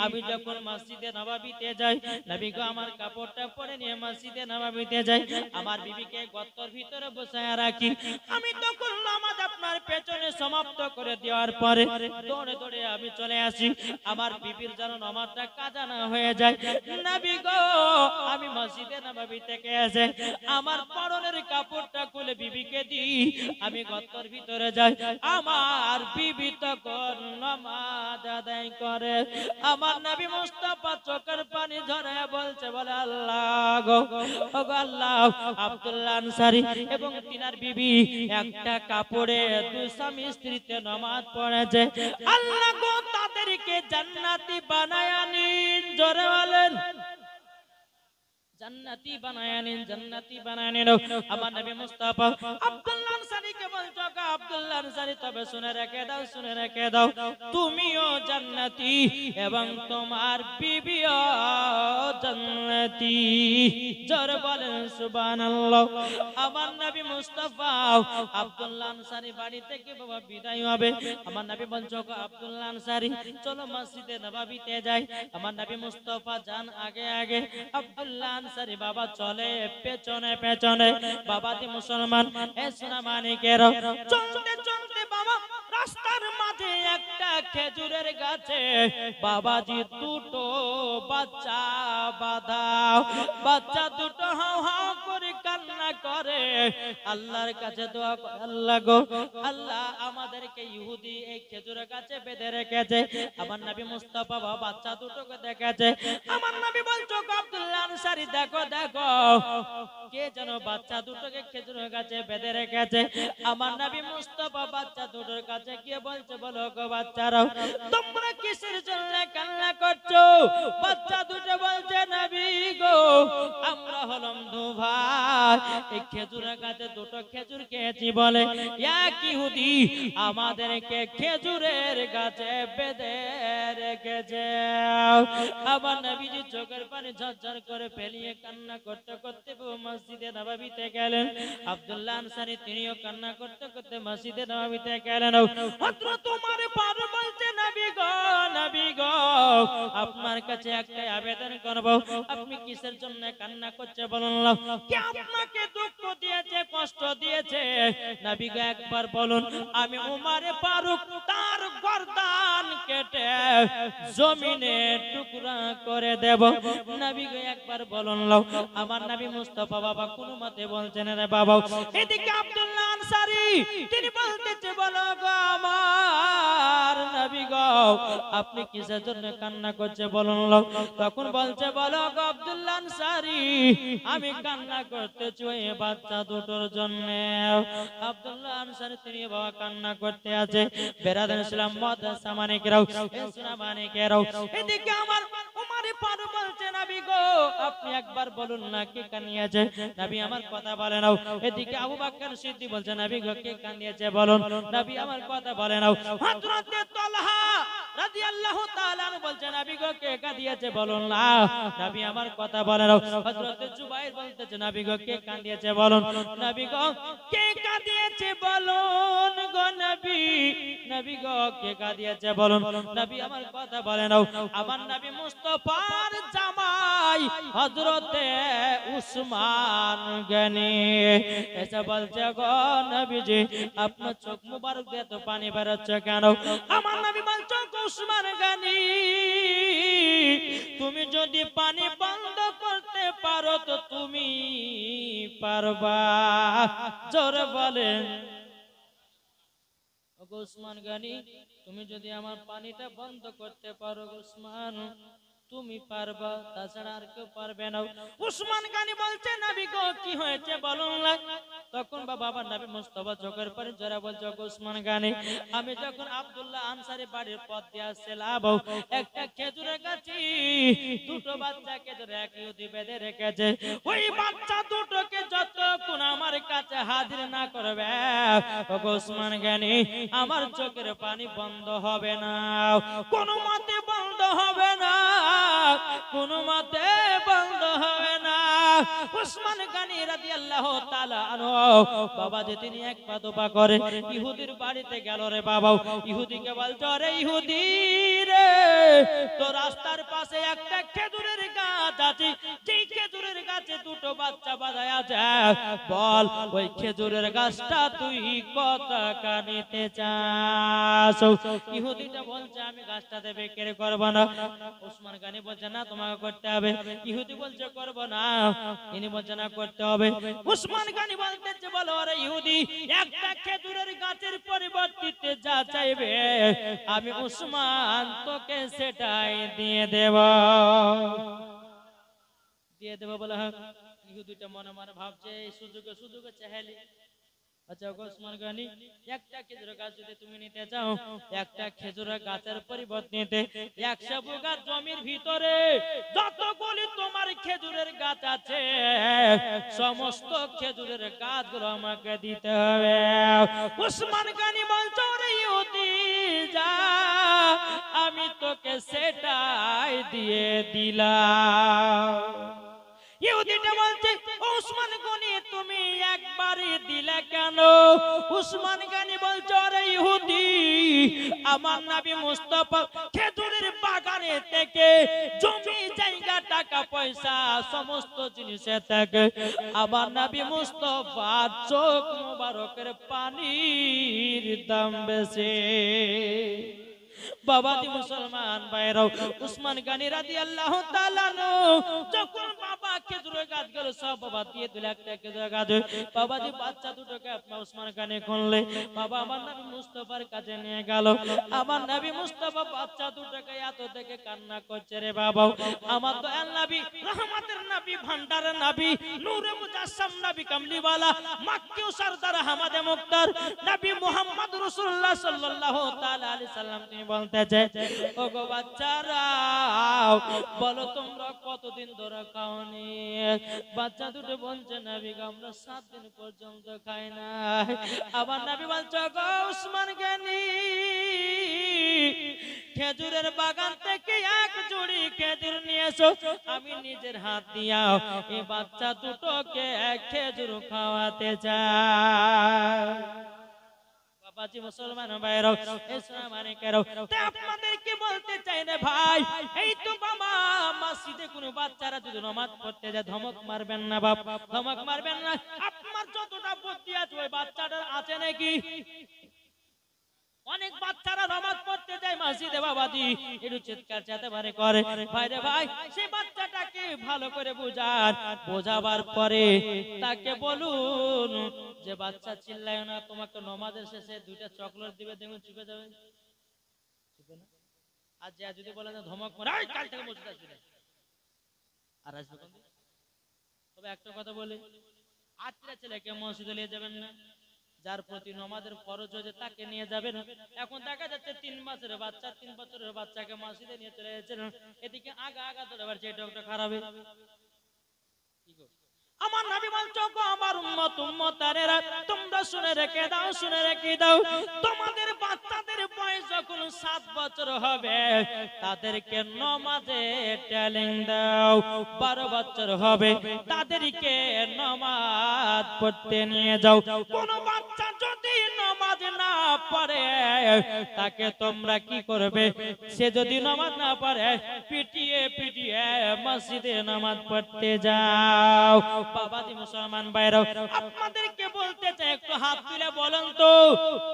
আমি যখন মসজিদে নববীতে যাই, নবী গো আমার কাপড়টা পরে নিয়ে মসজিদে নববীতে যাই, আমার বিবিকে গর্তের ভিতরে বসায় রাখি, আমি তখন নামাজ আপনার পেছনে সমাপ্ত করে দেওয়ার পরে দৌড়ে দৌড়ে আমি চলে আসি, আমার বিবির যেন নামাজটা কাজা না হয়ে যায়। নবী গো আমি মসজিদে নববী থেকে এসে আমার পরনের কাপড়টা খুলে বিবিকে দিই, আমি গর্তের ভিতরে যাই, আমার বিবি তখন নামাজ আদায় করে। আমার নবী মুস্তাফা চোখের পানি ঝরে বলছে, বলে আল্লাহ গো, ও গো আল্লাহ, আব্দুল্লাহ আনসারী এবং তিনার বিবি একটা কাপড়ে দুই স্বামী স্ত্রীতে নামাজ পড়েছে, আল্লাহ গো তাদেরকে জান্নাতি বানায় নিন, জোরে বলেন জান্নাতি বানায় নিন, জান্নাতি বানায় নিন। আমার নবী মুস্তাফা আব্দুল্লাহ আনসারীকে বলছো গো আব্দুল্লাহ আনসারী, তবে শুনে রেখে দাও, শুনে রেখে দাও, তুমিও জান্নাতি এবং তোমার বিবিও জান্নাতি, জোরে বলেন সুবহানাল্লাহ। আমার নবী মুস্তাফা আব্দুল্লাহ আনসারী বাড়ি থেকে বাবা বিদায় হবে, আমার নবী বলছো গো আব্দুল্লাহ আনসারী চলো মসজিদে নববীতে যাই। আমার নবী মুস্তাফা যান আগে আগে, আব্দুল্লাহ আনসারী বাবা চলে পেছনে পেছনে। বাবাজি মুসলমান এ সোনা মানিকের, চলতে চলতে বাবা রাস্তার মাঝে একটা খেজুরের গাছে বাবাজি দুটো বাচ্চা বাঁধা, বাচ্চা দুটো হাও হাও করে কান্না কান্না করে আল্লাহর কাছে দোয়া করে, আল্লাহ গো আল্লাহ আমাদেরকে ইহুদি এই খেজুরের গাছে বেঁধে রেখেছে, আমার নবী মুস্তাফা বাচ্চা দুটোকে দেখেছে, আমার নবী বলছো আব্দুল্লাহ আনসারী দেখো দেখো কে যেন বাচ্চা দুটোকে খেজুরের গাছে বেঁধে রেখেছে, আমার নবী মুস্তাফা বাচ্চা দুটোর কাছে গিয়ে বলছে বলো গো বাচ্চারাও তোমরা কিসের জন্য কান্না করছো? বাচ্চা দুটো বলছে নবী গো আমরা হলাম দু ভাই, এই খেজুরের গাছে দুটো খেজুর খেয়েছি বলে এক ইহুদি আমাদেরকে খেজুরের গাছে বেঁধে রেখেছে। আমার নবীজি চোখের পানি ঝরঝর করে ফেলিয়ে কান্না করতে করতে মসজিদে নববীতে গেলেন। আব্দুল্লাহ আনসারী তিনিও কান্না করতে করতে মসজিদে নববীতে গেলেন। হযরত ওমর ফারুক বলছে নবী গো আপনার কাছে একটা আবেদন করব, আপনি কিসের জন্য কান্না করছে বলুন, কে আপনাকে দুঃখ দিয়েছে কষ্ট দিয়েছে? নবী গো একবার বলুন, আমি ওমর ফারুক তার গর্দান কেটে জমিনে টুকরা করে দেব। নবী গো একবার বলুন, আমার নবী মুস্তাফা বাবা কোনো মতে বলছেন রে বাবা। এদিকে আব্দুল্লাহ আনসারী তিনি বলতেছে বলো গো আমার নবী গো আপনি কিসের জন্য কান্না করছে বলুন। তখন বলছে বলো গো আব্দুল্লাহ আনসারী আমি কান্না করতেছি ওই বাচ্চা দুটোর জন্য। আব্দুল্লাহ আনসারী তিনি বাবা কান্না করতে আছে। বেরাদান ইসলাম মাদ্রাসা মানিকেরাও ইসলাম মানিকেরাও এদিকে আমার ওমর ফারুক বলছে নবী গো আপনি একবার বলুন না কে কানিয়েছে? নবী আমার কথা বলে নাও। এদিকে আবু বকর সিদ্দিক বলছে নবী গো কে কানিয়েছে বলুন। নবী আমার কথা বলে নাও। হযরত তালহা রাদিয়াল্লাহু তাআলা বলছে নবী গো কে কাঁদিয়েছে বলুন না। নবী আমার কথা বলে নাও। হযরত জুবাইর বলতেছে নবী গো কে কাঁদিয়েছে বলুন। নবী গো কে কাঁদিয়েছে বলুন গো নবী। নবী গো কে কাঁদিয়েছে বলুন। নবী আমার কথা বলে নাও। আমার নবী মুস্তাফার জামাই হযরতে উসমান গনি এসে বলছে গো নবীজি আপনার চোখ মুবারক দিয়ে তো পানি বেরোচ্ছে কেন? আমার নবী বলছে উসমান গনি তুমি যদি পানি বন্ধ করতে পারো তো তুমি পারবা। জোরে বলেন উসমান গনি তুমি যদি আমার পানিটা বন্ধ করতে পারো উসমান তুমি পারবা, তাছাড়া আর কেউ পারবে না। উসমান গনি বলছে নবী গো কি হয়েছে বলুন না। তখন বাবা নবী মুস্তাফা চোখের পানি জোরে বলছে উসমান গনি আমি যখন আব্দুল্লাহ আনসারী বাড়ির পথ দিয়ে আসছিলাম একটা খেজুরের গাছে দুটো বাচ্চাকে ধরে এক ইহুদি বেঁধে রেখেছে। ওই বাচ্চা দুটোকে যতক্ষণ আমার কাছে হাজির না করবে উসমান গনি আমার চোখের পানি বন্ধ হবে না, কোনো মতে বন্ধ হবে না, কোনো মতে বন্ধ হবে না। উসমান গনি রাদিয়াল্লাহু তাআলা আনহু বাবা যে তিনি এক পা দুপা করে ইহুদির বাড়িতে গেল রে বাবা। ইহুদিকে বলতো রে ইহুদি রে তো রাস্তার পাশে একটা খেজুরের গাছ আছে, যেই খেজুরের গাছে দুটো বাচ্চা বাঁধা আছে বল ওই খেজুরের গাছটা তুই কত টাকা নিতে চাস? ইহুদিটা বলছে আমি গাছটাতে বিক্রি করব না। উসমান গনি বলছে না তোমাকে করতে হবে। ইহুদি বলছে করব না, ইনি বলছে না করতে হবে। উসমান গনি বলতেছে বলো আরে ইহুদি একটা খেজুরের গাছের পরিবর্তে যা চাইবে আমি উসমান তোকে সেটাই দিয়ে দেব বলে। হ্যাঁ ইহুদিটা মনে মনে ভাবছে এই সুযোগে চাইলে আচ্ছা উসমান গনি একটা খেজুরের গাছ যদি তুমি নিতে চাও একটা খেজুরের গাছের পরিবর্তে 100 বিঘা জমির ভিতরে যতগুলি তোমার খেজুরের গাছ আছে সমস্ত খেজুরের গাছগুলো আমাকে দিতে হবে। উসমান গনি বলছে রে ইহুদি যা আমি তোকে সেটাই দিয়ে দিলাম। ইহুদিটা বলছে উসমান গনি তুমি একবারই দিলে কেন? উসমান গনি বলছে আরে ইহুদি আমার নবী মুস্তাফা খেজুরের বাগানে থেকে জমি জায়গা টাকা পয়সা সমস্ত জিনিসে থেকে আমার নবী মুস্তাফা চোখ মুবারকের পানির দাম বেশি। বাবাজি মুসলমান ভাইরাও উসমান গনি রাদিয়াল্লাহু তাআলা যখন বাবা খেজুরের গাছগুলো সব বাবা দিয়ে দিলে একটা খেজুরের গাছ বাবাজি বাচ্চা দুটোকে আপনার ওসমান কানে খুললে বাবা আমার নবী মুস্তাফার কাছে নিয়ে গেল আমার নবী মুস্তাফা বাচ্চা দুটোকে এত দেখে কান্না করছে রে বাবা আমার দয়াল নবী রহমতের নবী ভান্ডারের নবী নূরে মুজাসসাম নবী কামলিওয়ালা মক্কি সরদার হামাদে মুক্তার নবী মুহাম্মদ রাসূলুল্লাহ সাল্লাল্লাহু তাআলা আলাইহি সাল্লাম তিনি বলতেছে ওগো বাচ্চারা বলো তোমরা কতদিন ধরে খাওনি বাচ্চা দুটো বলছে নবী আমরা 7 দিন পর্যন্ত খাই না আবার নবী বলছে গো উসমান গনি খেজুরের বাগান থেকে এক জুড়ি খেজুর নিয়ে এসো আমি নিজের হাত দিয়া এই বাচ্চা দুটোকে খেজুর খাওয়াতে চাই বাবাজি মুসলমান ভাইরাও ইসলাম আনেকেরাও আপনাদেরকে বলতে চাই রে ভাই এই তো বাবা মসজিদে কোনো বাচ্চারা যদি নামাজ পড়তে যায় ধমক মারবেন না বাপ ধমক মারবেন না আপনার যতটা বুদ্ধি আছে ওই বাচ্চাটার আছে নাকি অনেক বাচ্চারা নামাজ পড়তে যায় মসজিদে বাবাজি একটু চিৎকার চেঁচামেচি করে ভাই রে ভাই সেই বাচ্চাটাকে ভালো করে বোঝাবার পরে তাকে বলুন যে বাচ্চা চিল্লায় না তোমাকে নামাজের শেষে দুইটা চকলেট দিবে দেখুন চুপে যাবে চুপে না আর যা যদি বলেন ধমক মারে এই কাল থেকে মসজিদে আসবে আর আসবে কোন দিন তবে একটা কথা বলি আজকের ছেলেকে মসজিদে নিয়ে যাবেন না যার প্রতি নামাজের ফরজ হয়েছে তাকে নিয়ে যাবেন এখন দেখা যাচ্ছে 3 মাসের বাচ্চা 3 বছরের বাচ্চাকে মসজিদে নিয়ে চলে যাচ্ছেন এদিকে আগা ধরে বাড়ছে এটা একটা খারাপ কি গো আমার নবী বলছো গো আমার উম্মতারেরা তোমরা শুনে রেখে দাও তোমাদের বাচ্চাদের বয়স যখন 7 বছর হবে তাদেরকে নামাজে ট্রেনিং দাও 12 বছর হবে তাদেরকে নামাজ পড়তে নিয়ে যাও কোন বাচ্চা যদি নামাজ না পড়ে তাকে তোমরা কি করবে সে যদি নামাজ না পড়ে পিটিয়ে মসজিদে নামাজ পড়তে যাও বাবাজি মুসলমান ভাইরাও আপনাদেরকে বলতে চাই একটু হাত তুলে বলেন তো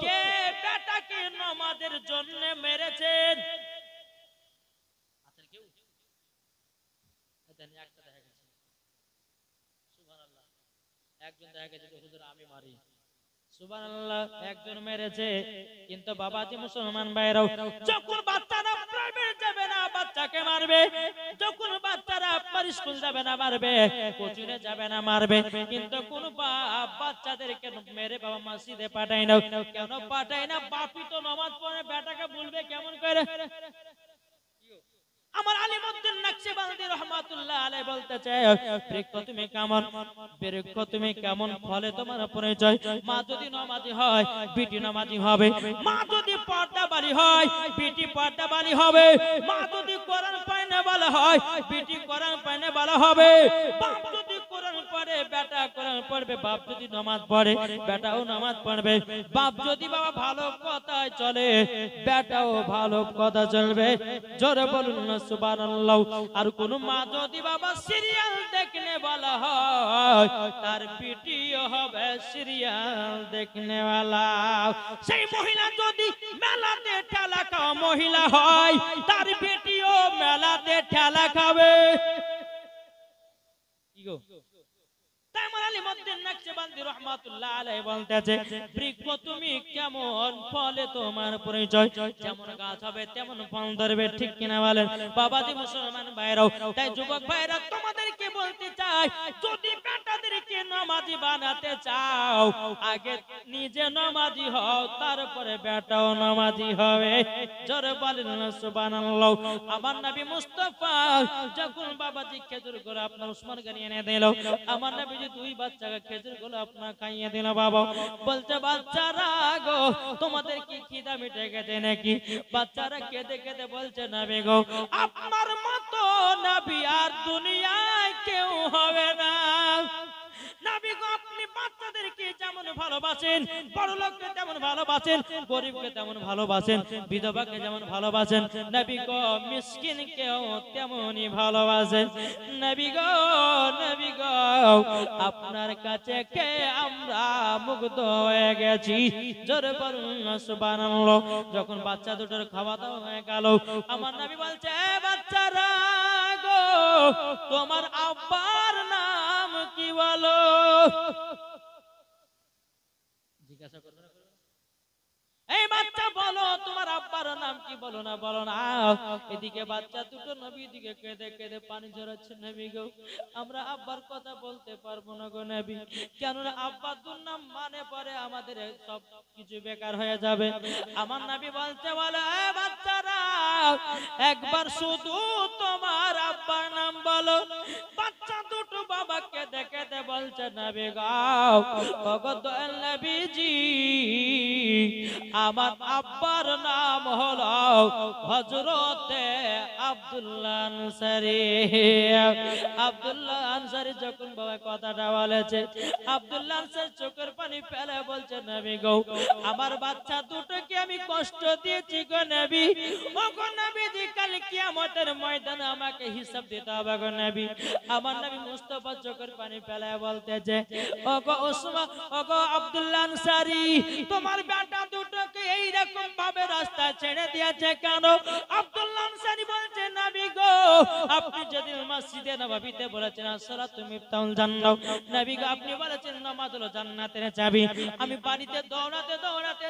কে বেটাকে নামাজের জন্য মেরেছেন আছেন কেউ একটা দেখা গেছে সুবহানাল্লাহ একজন দেখা গেছে হুজুর আমি মারি সুবহানাল্লাহ একজন মেরেছে কিন্তু বাবাজি মুসলমান ভাইরাও যখন বাচ্চারা প্রাইভেট যাবে না বাচ্চাকে মারবে যখন বাচ্চারা স্কুল যাবে না মারবে কোচিংয়ে যাবে না মারবে কিন্তু কোন বাপ বাচ্চাদেরকে মেরে বাবা মসজিদে পাঠায় না কেন পাঠায় না বাপই তো নামাজ পড়ে বেটাকে বলবে কেমন করে আমার আলিমউদ্দিন নকশবন্দি রাহমাতুল্লাহ আলাইহি বলতেছে বৃক্ষ তুমি কেমন ফলে তোমার পরিচয় মা যদি নামাজি হয় বিটি নামাজি হবে মা যদি পর্দাবালি হয় বিটি পর্দাবালি হবে মা যদি কোরআন পড়নে वाला হয় বিটি কোরআন পড়নে वाला হবে বাপ যদি কোরআন পড়ে বেটা কোরআন পড়বে বাপ যদি নামাজ পড়ে বেটাও নামাজ পড়বে বাপ যদি বাবা ভালো কথায় চলে বেটাও ভালো কথা চলবে জোরে বলুন সুবহানাল্লাহ আর কোন মা যদি বাবা সিরিয়াল দেখনে वाला হয় তার পিটিও হবে সিরিয়াল দেখনে वाला সেই মহিলা যদি মেলাতে ঠেলা খাওয়া মহিলা হয় তার পিটিও মেলাতে ঠেলা খাবে কি গো তাইমুল আলিমউদ্দিন নকশবন্দি রাহমাতুল্লাহ আলাইহি বলতেছে বৃক্ষ তুমি কেমন ফলে তোমার পরিচয় যেমন গাছ হবে তেমন ফল ধরবে ঠিক কিনা বলেন বাবাজি মুসলমান ভাইরাও তাই যুবক ভাইরা তোমাদেরকে বলতে চাই যদি বেটাদেরকে নামাজি বানাতে চাও আগে নিজে নামাজি হও তারপরে বেটাও নামাজি হবে জোরে বলেন সুবহানাল্লাহ আমার নবী মুস্তাফা যখন বাবাজি খেজুর করে আপনার উসমান গনি এনে দিল আমার নবী দুই বাচ্চাকে খেজুর গুলো আপনার খাইয়ে দিল বাবা বলতে বাচ্চারা গো তোমাদের কি খিদা মিটে গেছে নাকি বাচ্চারা কেঁদে কেঁদে বলছে নবী গো আপনার মতো নবী আর দুনিয়ায় কেউ হবে না নবী গো আপনি বাচ্চাদেরকে যেমন ভালোবাসেন বড় লোককে তেমন ভালোবাসেন গরিবকে তেমন ভালোবাসেন বিধবাকে যেমন ভালোবাসেন নবী গো মিসকিনকেও তেমনই ভালোবাসেন নবী গো আপনার কাছে কে আমরা মুগ্ধ হয়ে গেছি জোরে বলুন সুবহানাল্লাহ যখন বাচ্চা দুটোর খাওয়া দাওয়া হয়ে গেল আমার নবী বলছে বাচ্চারা গো তোমার আব্বার নাম কি বলো? জিজ্ঞাসা করবে না? এই বাচ্চা বলো তোমার আব্বার নাম কি? বলো না, বলো না। এদিকে বাচ্চা দুটো নবী দিকে কেঁদে কেঁদে পানি ঝরাচ্ছে। নবী গো, আমরা আব্বার কথা বলতে পারবো না গো নবী, কেননা আব্বার দুর্নাম মানে পরে আমাদের সব কিছু বেকার হয়ে যাবে। আমার নবী বলতে বলে, বাচ্চারা একবার শুধু তোমার আব্বার নাম বলো। বাচ্চা দুটো বাবাকে দেখে দে বলছে, নবী গাও ওগো দয়াল নবীজি, আমার আব্বার নাম হলো হযরতে আব্দুল্লাহ আনসারী। আব্দুল্লাহ আনসারী যখন বাবা কথাটা বলেছে, আব্দুল্লাহ আনসারী চোখের পানি ফেলে বলছে, নবী গো, আমার বাচ্চা দুটোকে আমি কষ্ট দিয়েছি গো নবী। ও গো নবীজি, কাল কিয়ামতের ময়দানে আমাকে হিসাব দিতে হবে গো নবী। আমার নবী মুস্তাফা চোখের পানি ফেলে বলতেছে, ও গো ওসমান, ও গো আব্দুল্লাহ আনসারী, তোমার বেটা দুটোকে এই রকম ভাবে রাস্তা ছেড়ে দিয়েছে কেন? আব্দুল্লাহ আনসারী বলছে, নবী গো, আপনি যদি মসজিদে নববীতে বলেছেন আসসালাতু মিফতাহুল জান্নাহ, নবী গো আপনি বলেছেন নামাজ হলো জান্নাতের চাবি। আমি বাড়িতে দৌড়াতে দৌড়াতে